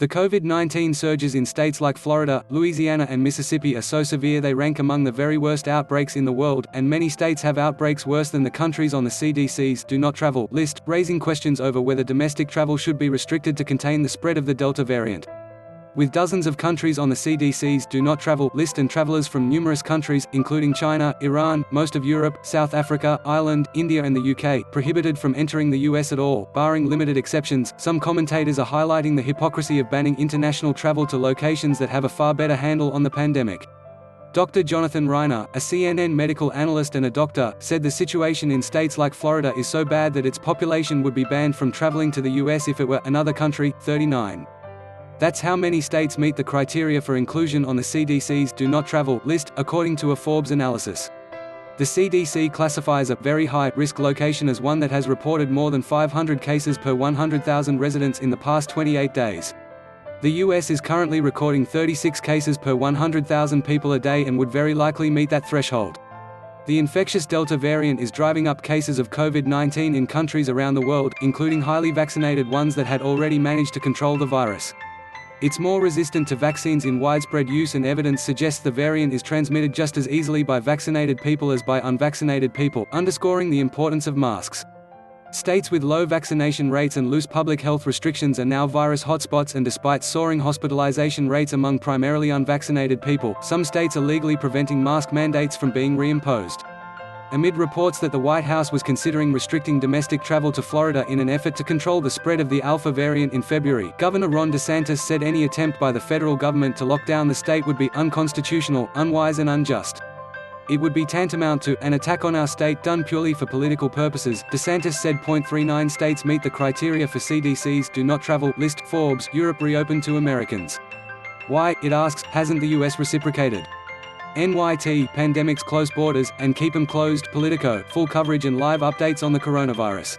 The COVID-19 surges in states like Florida, Louisiana and Mississippi are so severe they rank among the very worst outbreaks in the world, and many states have outbreaks worse than the countries on the CDC's Do Not Travel list, raising questions over whether domestic travel should be restricted to contain the spread of the Delta variant. With dozens of countries on the CDC's Do Not Travel list and travelers from numerous countries, including China, Iran, most of Europe, South Africa, Ireland, India and the UK, prohibited from entering the US at all, barring limited exceptions, some commentators are highlighting the hypocrisy of banning international travel to locations that have a far better handle on the pandemic. Dr. Jonathan Reiner, a CNN medical analyst and a doctor, said the situation in states like Florida is so bad that its population would be banned from traveling to the US if it were another country. 39. That's how many states meet the criteria for inclusion on the CDC's Do Not Travel list, according to a Forbes analysis. The CDC classifies a very high-risk location as one that has reported more than 500 cases per 100,000 residents in the past 28 days. The US is currently recording 36 cases per 100,000 people a day and would very likely meet that threshold. The infectious Delta variant is driving up cases of COVID-19 in countries around the world, including highly vaccinated ones that had already managed to control the virus. It's more resistant to vaccines in widespread use, and evidence suggests the variant is transmitted just as easily by vaccinated people as by unvaccinated people, underscoring the importance of masks. States with low vaccination rates and loose public health restrictions are now virus hotspots, and despite soaring hospitalization rates among primarily unvaccinated people, some states are legally preventing mask mandates from being reimposed. Amid reports that the White House was considering restricting domestic travel to Florida in an effort to control the spread of the Alpha variant in February, Governor Ron DeSantis said any attempt by the federal government to lock down the state would be unconstitutional, unwise and unjust. It would be tantamount to an attack on our state done purely for political purposes, DeSantis said. 39 states meet the criteria for CDC's Do Not Travel list. Forbes, Europe reopened to Americans. Why, it asks, hasn't the US reciprocated? NYT, pandemics close borders, and keep 'em closed. Politico, full coverage and live updates on the coronavirus.